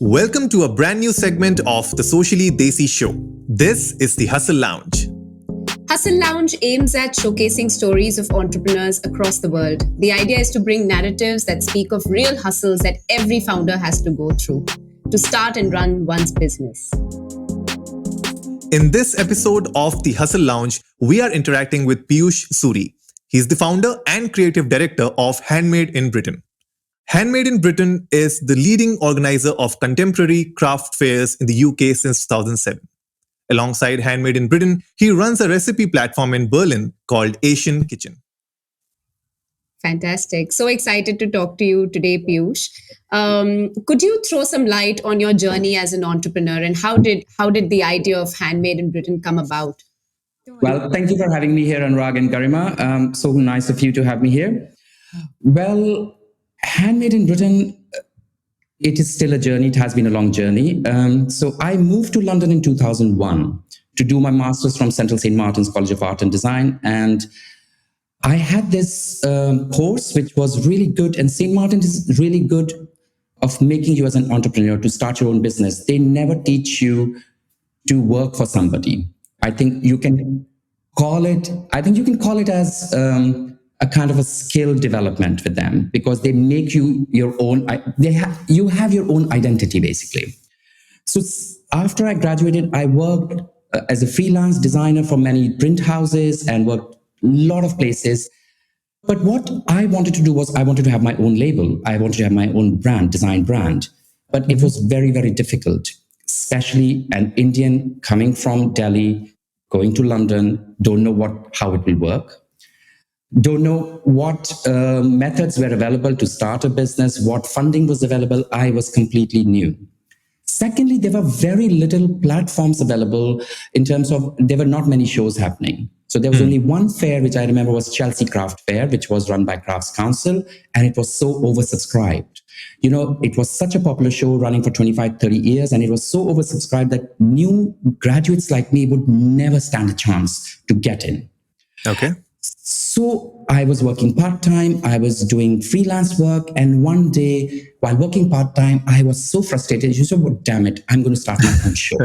Welcome to a brand new segment of the Socially Desi Show. This is the Hustle Lounge. Hustle Lounge aims at showcasing stories of entrepreneurs across the world. The idea is to bring narratives that speak of real hustles that every founder has to go through to start and run one's business. In this episode of the Hustle Lounge, we are interacting with Piyush Suri. He's the founder and creative director of Handmade in Britain. Handmade in Britain is the leading organizer of contemporary craft fairs in the UK since 2007. Alongside Handmade in Britain, he runs a recipe platform in Berlin called Asian Kitchen. Fantastic. So excited to talk to you today, Piyush. Could you throw some light on your journey as an entrepreneur and how did the idea of Handmade in Britain come about? Well, thank you for having me here, Anurag and Garima. So nice of you to have me here. Well, Handmade in Britain, it is still a journey. It has been a long journey. So I moved to London in 2001 to do my master's from Central St. Martin's College of Art and Design. And I had this course which was really good. And St. Martin is really good of making you as an entrepreneur to start your own business. They never teach you to work for somebody. I think you can call it as a kind of a skill development with them, because they make you your own, you have your own identity basically. So after I graduated, I worked as a freelance designer for many print houses and worked a lot of places. But what I wanted to do was I wanted to have my own label. I wanted to have my own brand, design brand. But it was very, very difficult, especially an Indian coming from Delhi, going to London, don't know how it will work. Don't know what methods were available to start a business, what funding was available. I was completely new. Secondly, there were very little platforms available in terms of there were not many shows happening. So there was only one fair, which I remember was Chelsea Craft Fair, which was run by Crafts Council, and it was so oversubscribed. You know, it was such a popular show running for 25, 30 years, and it was so oversubscribed that new graduates like me would never stand a chance to get in. Okay. So I was working part-time, I was doing freelance work, and one day while working part-time, I was so frustrated. You said, well, damn it, I'm going to start my own show.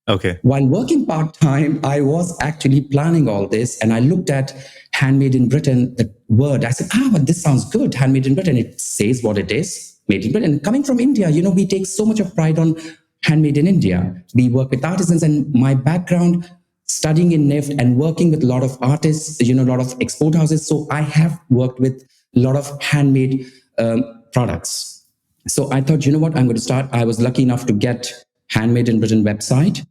Okay. While working part-time, I was actually planning all this, and I looked at Handmade in Britain, the word. I said, but this sounds good, Handmade in Britain. It says what it is, made in Britain. Coming from India, you know, we take so much of pride on handmade in India. We work with artisans, and my background studying in NIFT and working with a lot of artists, you know, a lot of export houses. So I have worked with a lot of handmade products. So I thought, you know what, I'm going to start. I was lucky enough to get Handmade in Britain website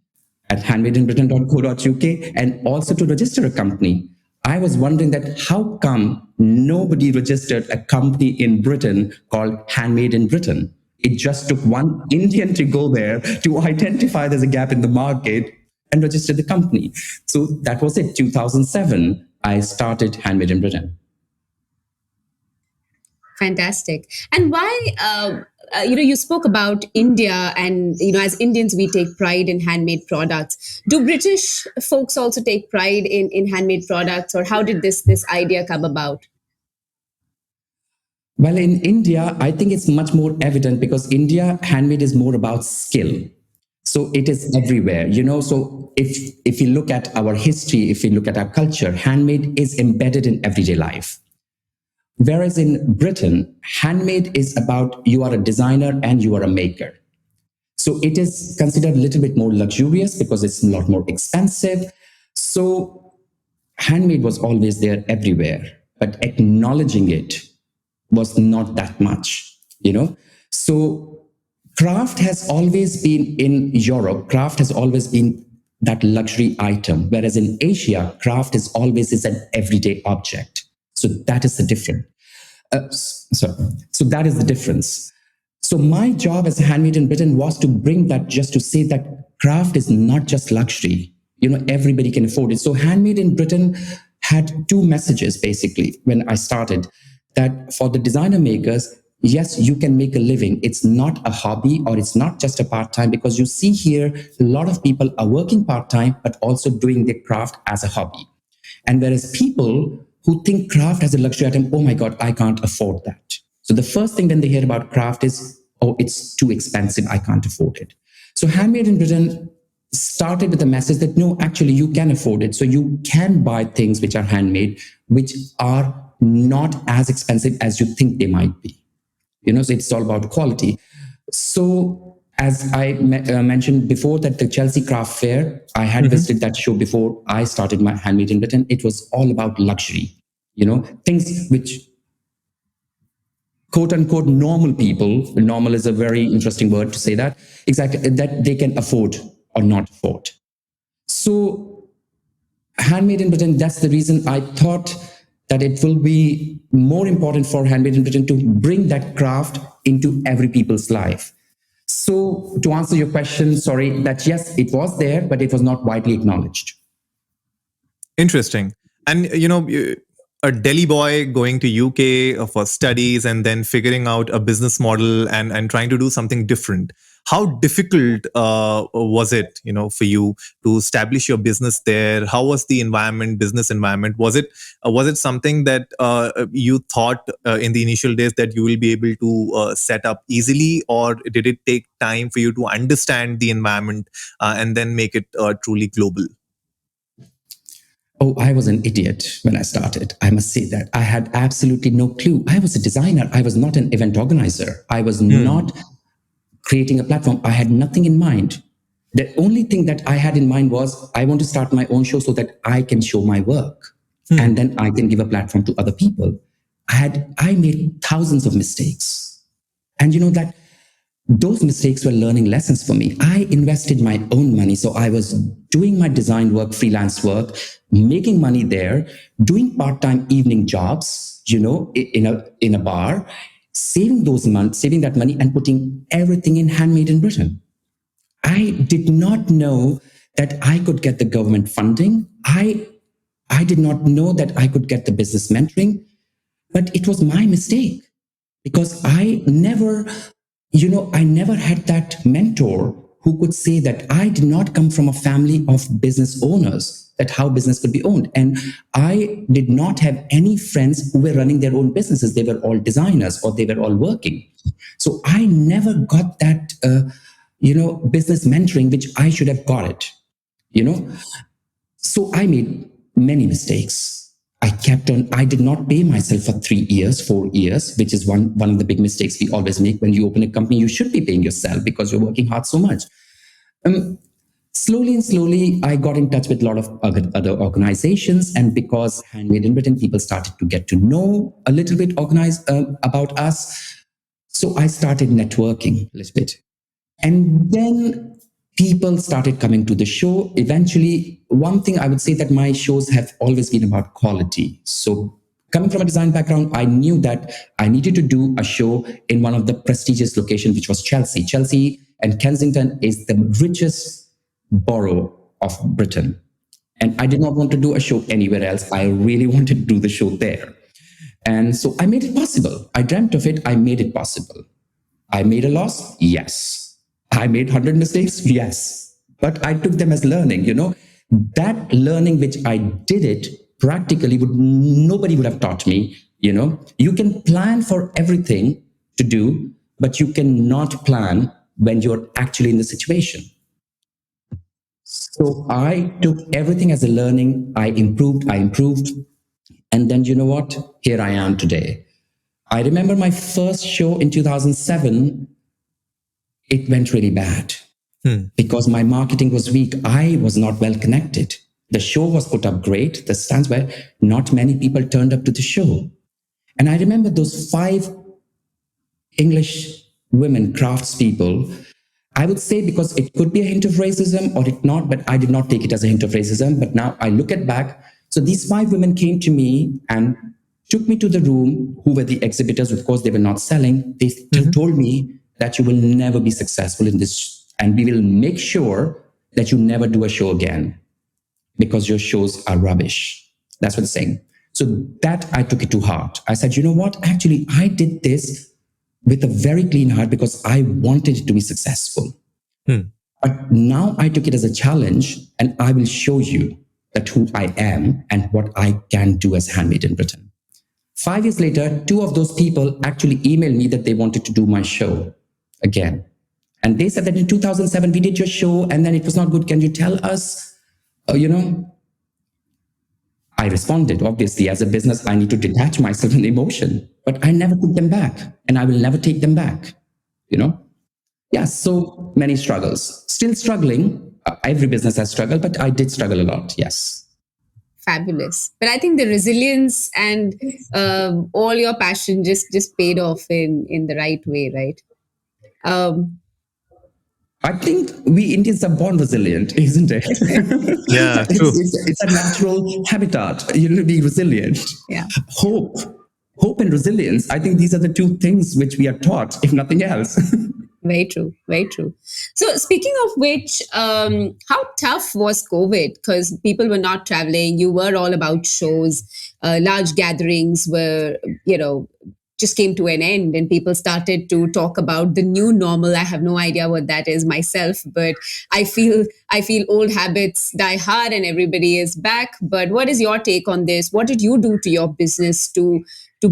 at handmadeinbritain.co.uk and also to register a company. I was wondering that how come nobody registered a company in Britain called Handmade in Britain? It just took one Indian to go there to identify there's a gap in the market and registered the company. So that was it. 2007, I started Handmade in Britain. Fantastic. And why, you spoke about India and, as Indians, we take pride in handmade products. Do British folks also take pride in handmade products, or how did this idea come about? Well, in India, I think it's much more evident because India, handmade is more about skill. So it is everywhere, you know. So if you look at our history, if you look at our culture, handmade is embedded in everyday life. Whereas in Britain, handmade is about you are a designer and you are a maker. So it is considered a little bit more luxurious because it's a lot more expensive. So handmade was always there everywhere, but acknowledging it was not that much, you know. So craft has always been in Europe, craft has always been that luxury item, whereas in Asia, craft is always an everyday object. So that is the difference. So that is the difference. So my job as a Handmade in Britain was to bring that, just to say that craft is not just luxury. You know, everybody can afford it. So Handmade in Britain had two messages basically when I started, that for the designer makers, yes, you can make a living. It's not a hobby or it's not just a part-time, because you see here, a lot of people are working part-time, but also doing their craft as a hobby. And whereas people who think craft as a luxury item, oh my God, I can't afford that. So the first thing when they hear about craft is, oh, it's too expensive, I can't afford it. So Handmade in Britain started with the message that no, actually you can afford it. So you can buy things which are handmade, which are not as expensive as you think they might be. So it's all about quality. So as I mentioned before, that the Chelsea Craft Fair, I had visited that show before I started my Handmade in Britain. It was all about luxury, things which quote unquote normal people, normal is a very interesting word to say that, exactly, that they can afford or not afford. So Handmade in Britain, that's the reason I thought that it will be more important for Handmade in Britain to bring that craft into every people's life. So to answer your question, sorry, that yes, it was there, but it was not widely acknowledged. Interesting. And a Delhi boy going to UK for studies and then figuring out a business model and trying to do something different. How difficult was it, for you to establish your business there? How was the business environment? Was it something that you thought in the initial days that you will be able to set up easily, or did it take time for you to understand the environment and then make it truly global? Oh, I was an idiot when I started. I must say that. I had absolutely no clue. I was a designer. I was not an event organizer. I was not creating a platform. I had nothing in mind. The only thing that I had in mind was I want to start my own show so that I can show my work and then I can give a platform to other people. I made thousands of mistakes. And that those mistakes were learning lessons for me. I invested my own money. So I was doing my design work, freelance work, making money there, doing part-time evening jobs, in a bar, saving that money and putting everything in Handmade in Britain. I did not know that I could get the government funding. I did not know that I could get the business mentoring, but it was my mistake because I never had that mentor who could say that I did not come from a family of business owners, that how business could be owned. And I did not have any friends who were running their own businesses. They were all designers or they were all working. So I never got that, business mentoring, which I should have got it, So I made many mistakes. I did not pay myself for 3 years, 4 years, which is one of the big mistakes we always make. When you open a company, you should be paying yourself because you're working hard so much. Slowly, I got in touch with a lot of other organizations. And because Handmade in Britain, people started to get to know a little bit about us. So I started networking a little bit. And then people started coming to the show. Eventually, one thing I would say that my shows have always been about quality. So coming from a design background, I knew that I needed to do a show in one of the prestigious locations, which was Chelsea. Chelsea and Kensington is the richest borough of Britain. And I did not want to do a show anywhere else. I really wanted to do the show there. And so I made it possible. I dreamt of it. I made it possible. I made a loss? Yes. I made 100 mistakes? Yes. But I took them as learning, That learning which I did it practically nobody would have taught me, You can plan for everything to do, but you cannot plan when you're actually in the situation. So I took everything as a learning. I improved. And then you know what? Here I am today. I remember my first show in 2007. It went really bad because my marketing was weak. I was not well connected. The show was put up great. The stands were, not many people turned up to the show. And I remember those 5 English women craftspeople. I would say because it could be a hint of racism or it not, but I did not take it as a hint of racism. But now I look at back. So these 5 women came to me and took me to the room, who were the exhibitors. Of course, they were not selling. They told me that you will never be successful in this, and we will make sure that you never do a show again because your shows are rubbish. That's what they're saying. So that I took it to heart. I said, you know what? Actually, I did this with a very clean heart because I wanted it to be successful. But now I took it as a challenge, and I will show you that who I am and what I can do as Handmade in Britain. 5 years later, 2 of those people actually emailed me that they wanted to do my show. again. And they said that in 2007 we did your show and then it was not good. Can you tell us? I responded, obviously, as a business, I need to detach myself from the emotion, but I never took them back and I will never take them back. Yeah, so many struggles. Still struggling. Every business has struggled, but I did struggle a lot. Yes. Fabulous. But I think the resilience and all your passion just paid off in the right way, right? I think we Indians are born resilient, isn't it? Yeah, true. It's a natural habitat, being resilient. Yeah. Hope and resilience. I think these are the two things which we are taught, if nothing else. Very true. Very true. So, speaking of which, how tough was COVID? Because people were not traveling. You were all about shows. Large gatherings were, just came to an end, and people started to talk about the new normal. I have no idea what that is myself, but I feel old habits die hard, and everybody is back. But what is your take on this? What did you do to your business to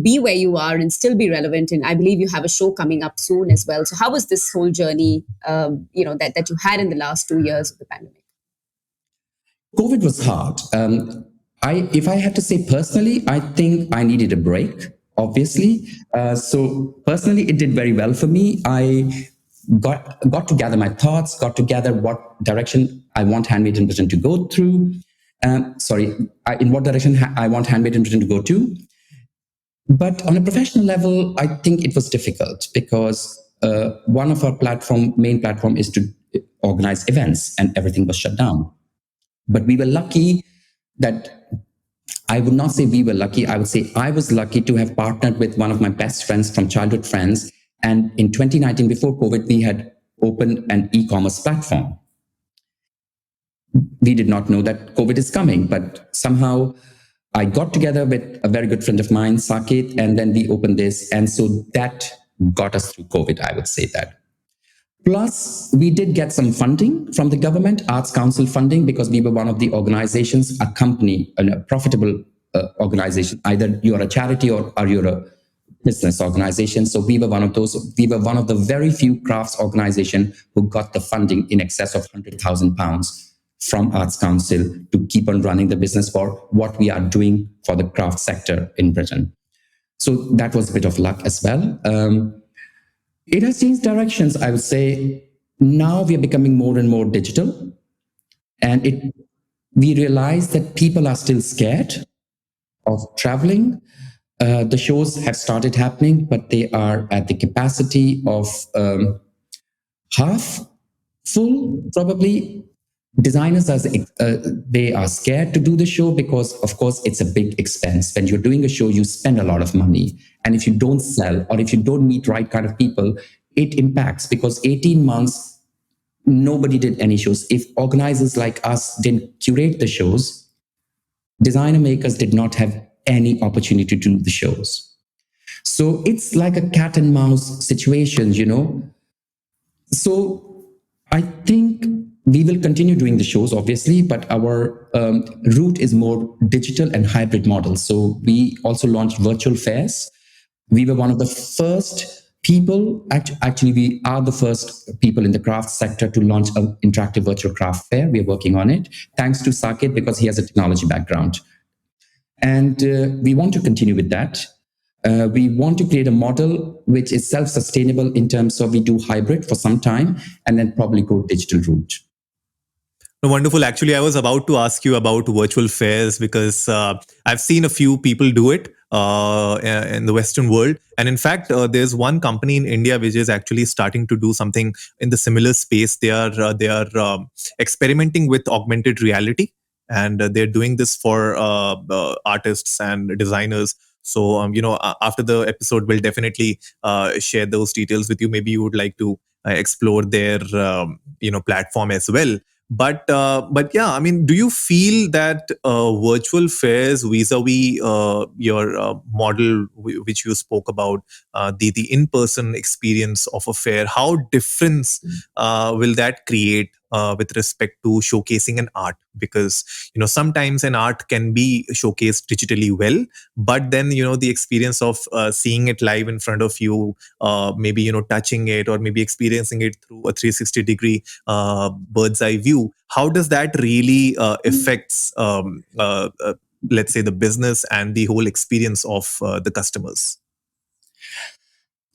be where you are and still be relevant? And I believe you have a show coming up soon as well. So how was this whole journey, that you had in the last 2 years of the pandemic? COVID was hard. If I had to say personally, I think I needed a break, obviously. So personally, it did very well for me. I got to gather my thoughts, got to gather what direction I want Handmade in Britain to go through. In what direction I want Handmade in Britain to go to. But on a professional level, I think it was difficult because one of our main platform is to organize events, and everything was shut down. But we were lucky that I would not say we were lucky. I would say I was lucky to have partnered with one of my best friends from childhood friends. And in 2019, before COVID, we had opened an e-commerce platform. We did not know that COVID is coming, but somehow I got together with a very good friend of mine, Saket, and then we opened this. And so that got us through COVID, I would say that. Plus, we did get some funding from the government, Arts Council funding, because we were one of the organizations, a company, a profitable organization. Either you're a charity or you're a business organization. So we were one of those. We were one of the very few crafts organization who got the funding in excess of £100,000 from Arts Council to keep on running the business for what we are doing for the craft sector in Britain. So that was a bit of luck as well. It has changed directions, I would say. Now we are becoming more and more digital. And we realize that people are still scared of traveling. The shows have started happening, but they are at the capacity of half full, probably. Designers, they are scared to do the show because, of course, it's a big expense. When you're doing a show, you spend a lot of money. And if you don't sell or if you don't meet right kind of people, it impacts, because 18 months, nobody did any shows. If organizers like us didn't curate the shows, designer makers did not have any opportunity to do the shows. So it's like a cat and mouse situation, So I think we will continue doing the shows, obviously, but our route is more digital and hybrid models. So we also launched virtual fairs. We were one of the first people, actually we are the first people in the craft sector to launch an interactive virtual craft fair. We are working on it, thanks to Saket, because he has a technology background. And we want to continue with that. We want to create a model which is self-sustainable in terms of we do hybrid for some time and then probably go digital route. No, wonderful. Actually, I was about to ask you about virtual fairs because I've seen a few people do it in the Western world. And in fact, there's one company in India which is actually starting to do something in the similar space. They are experimenting with augmented reality, and they're doing this for artists and designers. So, after the episode, we'll definitely share those details with you. Maybe you would like to explore their, platform as well. But yeah, I mean, do you feel that virtual fairs vis-a-vis your model which you spoke about, the in-person experience of a fair, how difference will that create with respect to showcasing an art? Because sometimes an art can be showcased digitally well, but then the experience of seeing it live in front of you, maybe touching it, or maybe experiencing it through a 360-degree bird's eye view, how does that really affects let's say the business and the whole experience of the customers?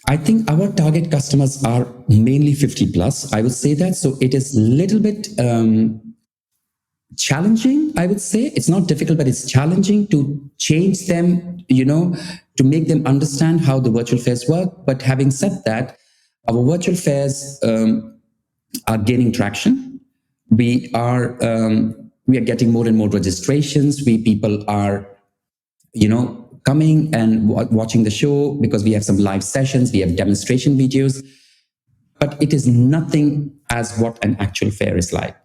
I think our target customers are mainly 50 plus. I would say that. So it is a little bit challenging, I would say. It's not difficult, but it's challenging to change them, to make them understand how the virtual fairs work. But having said that, our virtual fairs are gaining traction. We are getting more and more registrations. People are, coming and watching the show because we have some live sessions, we have demonstration videos, but it is nothing as what an actual fair is like.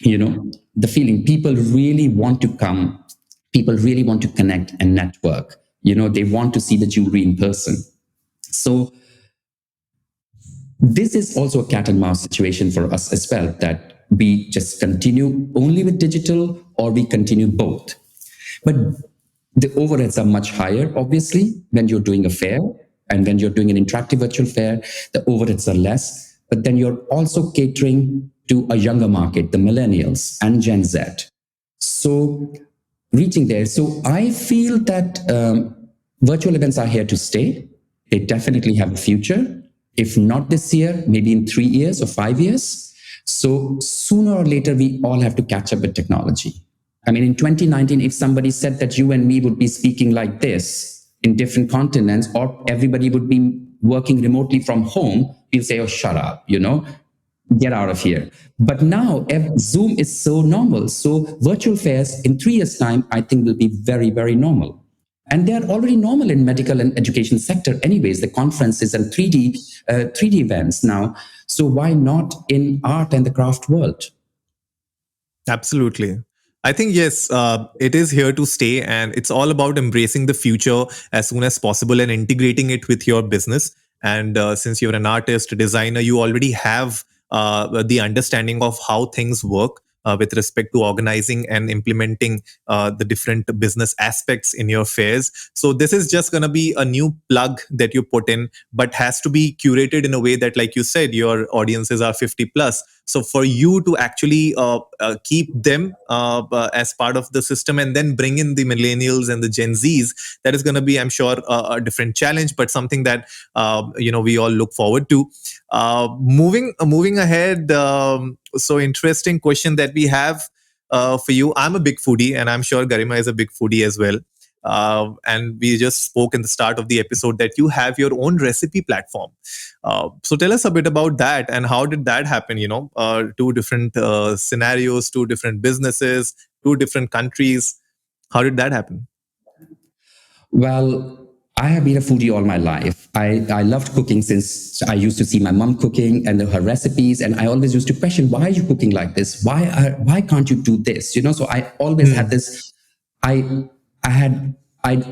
The feeling, people really want to come, people really want to connect and network. They want to see the jewelry in person. So this is also a cat and mouse situation for us as well, that we just continue only with digital or we continue both. But the overheads are much higher, obviously, when you're doing a fair, and when you're doing an interactive virtual fair, the overheads are less. But then you're also catering to a younger market, the millennials and Gen Z. So reaching there. So I feel that virtual events are here to stay. They definitely have a future. If not this year, maybe in 3 years or 5 years. So sooner or later, we all have to catch up with technology. I mean, in 2019, if somebody said that you and me would be speaking like this in different continents, or everybody would be working remotely from home, we'll say, oh, shut up, get out of here. But now Zoom is so normal. So virtual fairs in 3 years' time, I think will be very, very normal. And they're already normal in medical and education sector anyways, the conferences and 3D events now. So why not in art and the craft world? Absolutely. I think, yes, it is here to stay, and it's all about embracing the future as soon as possible and integrating it with your business. And since you're an artist, a designer, you already have the understanding of how things work with respect to organizing and implementing the different business aspects in your fairs. So this is just going to be a new plug that you put in, but has to be curated in a way that, like you said, your audiences are 50 plus. So for you to actually keep them as part of the system and then bring in the millennials and the Gen Zs, that is going to be, I'm sure, a different challenge, but something that we all look forward to. Moving ahead, so interesting question that we have for you. I'm a big foodie, and I'm sure Garima is a big foodie as well. And we just spoke in the start of the episode that you have your own recipe platform. So tell us a bit about that, and how did that happen? 2 different scenarios, 2 different businesses, 2 different countries. How did that happen? Well, I have been a foodie all my life. I loved cooking since I used to see my mom cooking and her recipes, and I always used to question, why are you cooking like this? Why can't you do this? So I always had this. I'd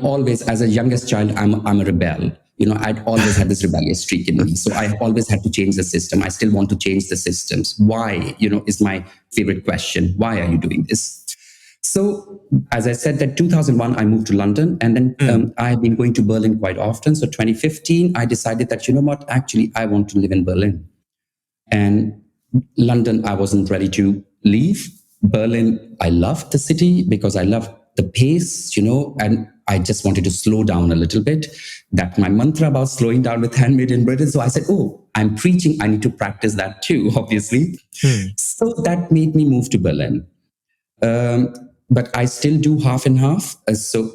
always, as a youngest child, I'm a rebel. I'd always had this rebellious streak in me. So I always had to change the system. I still want to change the systems. Why, is my favorite question. Why are you doing this? So as I said, that 2001, I moved to London, and then I've been going to Berlin quite often. So 2015, I decided that, actually, I want to live in Berlin. And London, I wasn't ready to leave. Berlin, I loved the city because I loved the pace, and I just wanted to slow down a little bit. That's my mantra about slowing down with Handmade in Britain. So I said, I'm preaching. I need to practice that too, obviously. So that made me move to Berlin. But I still do half and half. So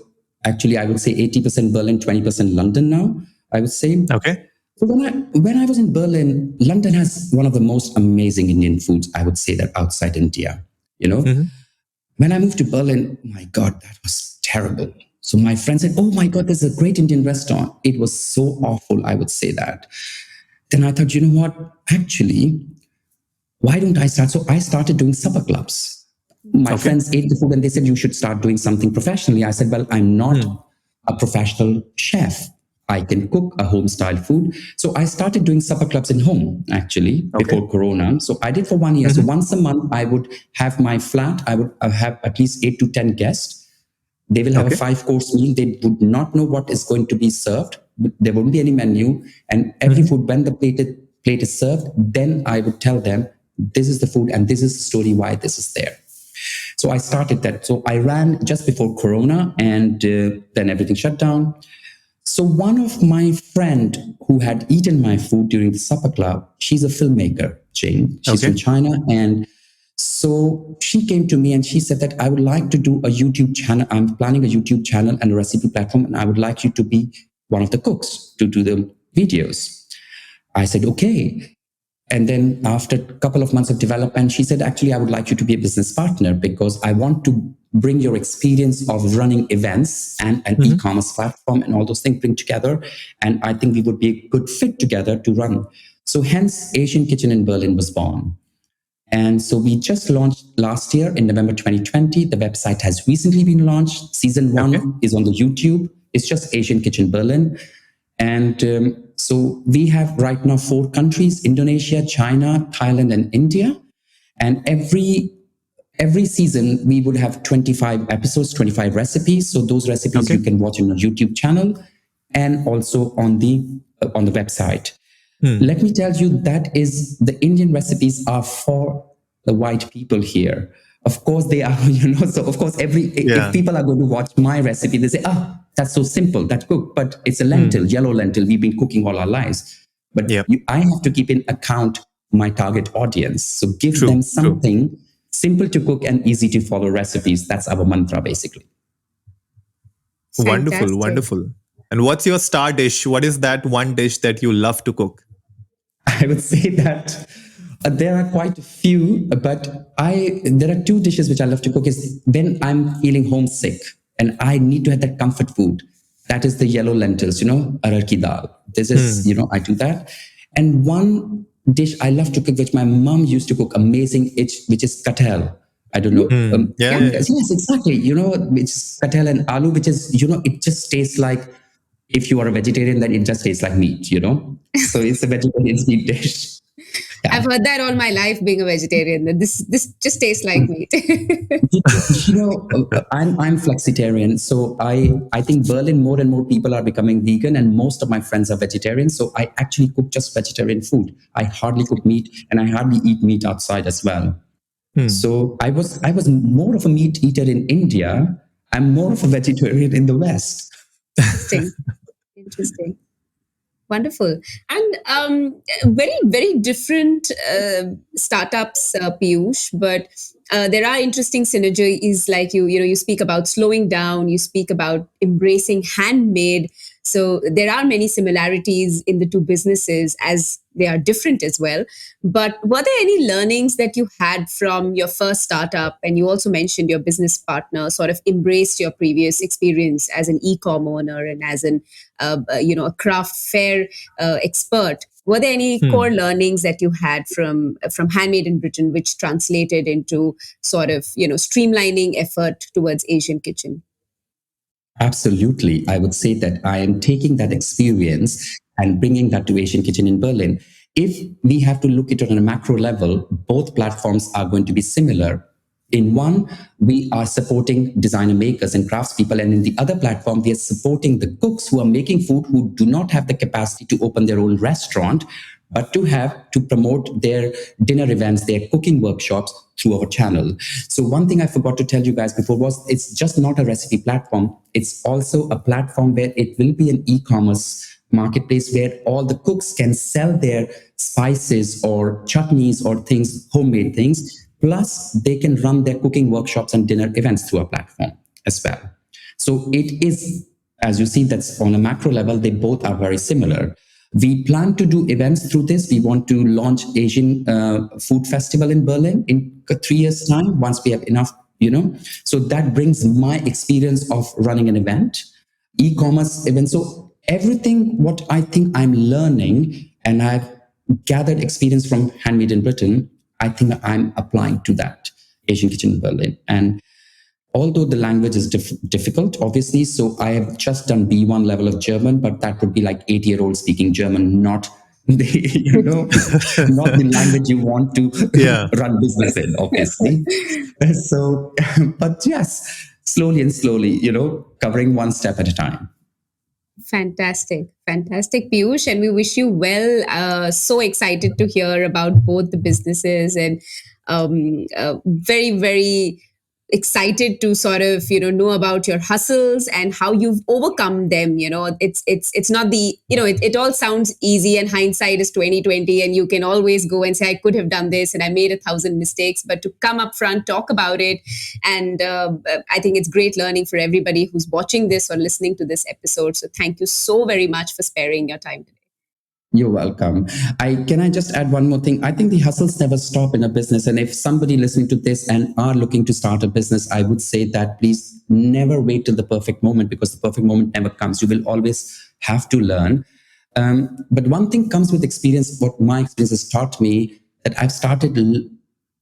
actually, I would say 80% Berlin, 20% London now, I would say. Okay. So when I was in Berlin, London has one of the most amazing Indian foods, I would say, that outside India, When I moved to Berlin, my God, that was terrible. So my friend said, oh my God, there's a great Indian restaurant. It was so awful, I would say that. Then I thought, what? Actually, why don't I start? So I started doing supper clubs. My friends ate the food and they said, you should start doing something professionally. I said, well, I'm not a professional chef. I can cook a home style food. So I started doing supper clubs in home actually before Corona. So I did for 1 year. So once a month, I would have my flat. I would have at least 8 to 10 guests. They will have a 5-course meal. They would not know what is going to be served. There won't be any menu. And every food, when the plate is served, then I would tell them, this is the food and this is the story why this is there. So I started that. So I ran just before Corona, and then everything shut down. So one of my friend who had eaten my food during the supper club, she's a filmmaker, Jane. She's from China. And so she came to me and she said that I would like to do a YouTube channel. I'm planning a YouTube channel and a recipe platform, and I would like you to be one of the cooks to do the videos. I said, okay. And then after a couple of months of development, she said, actually, I would like you to be a business partner because I want to bring your experience of running events and an e-commerce platform and all those things bring together. And I think we would be a good fit together to run. So hence Asian Kitchen in Berlin was born. And so we just launched last year in November 2020. The website has recently been launched. Season 1 is on the YouTube. It's just Asian Kitchen Berlin. And so we have right now 4 countries: Indonesia, China, Thailand, and India. And every season we would have 25 episodes, 25 recipes. So those recipes you can watch on our YouTube channel and also on the website. Let me tell you, that is, the Indian recipes are for the white people here. Of course they are, so of course if people are going to watch my recipe, they say, that's so simple, that's cooked, but it's a lentil, yellow lentil. We've been cooking all our lives. But I have to keep in account my target audience. So give them something simple to cook and easy to follow recipes. That's our mantra, basically. Wonderful, wonderful. And what's your star dish? What is that one dish that you love to cook? I would say that there are quite a few, but there are 2 dishes which I love to cook. Is when I'm feeling homesick and I need to have that comfort food. That is the yellow lentils, arar ki dal. This is, I do that. And one dish I love to cook, which my mom used to cook amazing, which is kathal. I don't know. Yes, exactly. Which is kathal and aloo, which is, it just tastes like, if you are a vegetarian, then it just tastes like meat, So it's a vegetarian meat dish. Yeah. I've heard that all my life being a vegetarian, that this just tastes like meat. I'm flexitarian. So I think Berlin, more and more people are becoming vegan, and most of my friends are vegetarian. So I actually cook just vegetarian food. I hardly cook meat, and I hardly eat meat outside as well. So I was more of a meat eater in India. I'm more of a vegetarian in the West. Interesting. Wonderful. And very, very different startups, Piyush, but there are interesting synergies, like you speak about slowing down, you speak about embracing handmade. So there are many similarities in the 2 businesses, as they are different as well. But were there any learnings that you had from your first startup? And you also mentioned your business partner sort of embraced your previous experience as an e-com owner and as a craft fair expert. Were there any core learnings that you had from Handmade in Britain, which translated into sort of streamlining effort towards Asian Kitchen? Absolutely. I would say that I am taking that experience and bringing that to Asian Kitchen in Berlin. If we have to look at it on a macro level, both platforms are going to be similar. In one, we are supporting designer makers and craftspeople. And in the other platform, we are supporting the cooks who are making food, who do not have the capacity to open their own restaurant, but to promote their dinner events, their cooking workshops through our channel. So one thing I forgot to tell you guys before was, it's just not a recipe platform. It's also a platform where it will be an e-commerce marketplace where all the cooks can sell their spices or chutneys or things, homemade things. Plus, they can run their cooking workshops and dinner events through our platform as well. So it is, as you see, that's on a macro level, they both are very similar. We plan to do events through this. We want to launch Asian Food Festival in Berlin in 3 years' time, once we have enough, So that brings my experience of running an event, e-commerce event. So everything what I think I'm learning, and I've gathered experience from Handmade in Britain, I think I'm applying to that Asian Kitchen in Berlin. And although the language is difficult, obviously. So I have just done B1 level of German, but that would be like 8-year-old speaking German, not the, not the language you want to Yeah. run business in, obviously. So, but yes, slowly and slowly, covering one step at a time. Fantastic, Piyush, and we wish you well. So excited to hear about both the businesses, and very, very excited to sort of know about your hustles and how you've overcome them. It's not the it all sounds easy, and hindsight is 2020, and you can always go and say I could have done this and I made 1,000 mistakes, but to come up front, talk about it, and I think it's great learning for everybody who's watching this or listening to this episode. So thank you so very much for sparing your time today. You're welcome. Can I just add one more thing? I think the hustles never stop in a business. And if somebody listening to this and are looking to start a business, I would say that please never wait till the perfect moment, because the perfect moment never comes. You will always have to learn. But one thing comes with experience. What my experience has taught me, that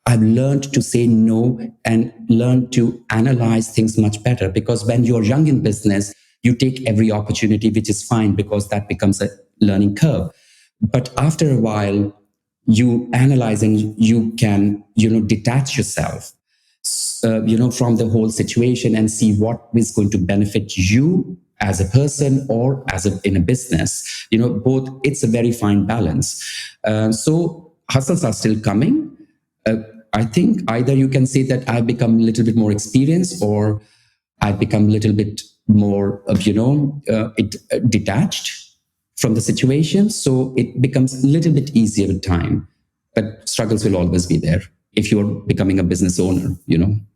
I've learned to say no and learned to analyze things much better, because when you're young in business, you take every opportunity, which is fine, because that becomes a learning curve. But after a while, you analyze and you can, detach yourself, from the whole situation and see what is going to benefit you as a person or in a business. Both, it's a very fine balance. So hustles are still coming. I think either you can say that I've become a little bit more experienced, or I've become a little bit more, detached from the situation. So it becomes a little bit easier with time. But struggles will always be there if you're becoming a business owner,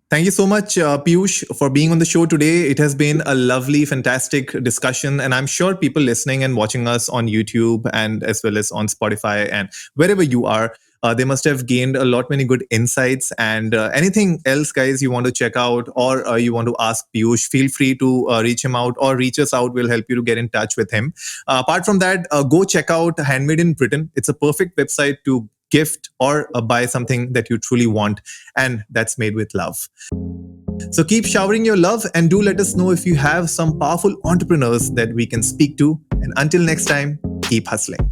Thank you so much, Piyush, for being on the show today. It has been a lovely, fantastic discussion. And I'm sure people listening and watching us on YouTube and as well as on Spotify and wherever you are, they must have gained a lot many good insights. And anything else, guys, you want to check out or you want to ask Piyush, feel free to reach him out or reach us out. We'll help you to get in touch with him. Apart from that, go check out Handmade in Britain. It's a perfect website to gift or buy something that you truly want, and that's made with love. So keep showering your love, and do let us know if you have some powerful entrepreneurs that we can speak to. And until next time, keep hustling.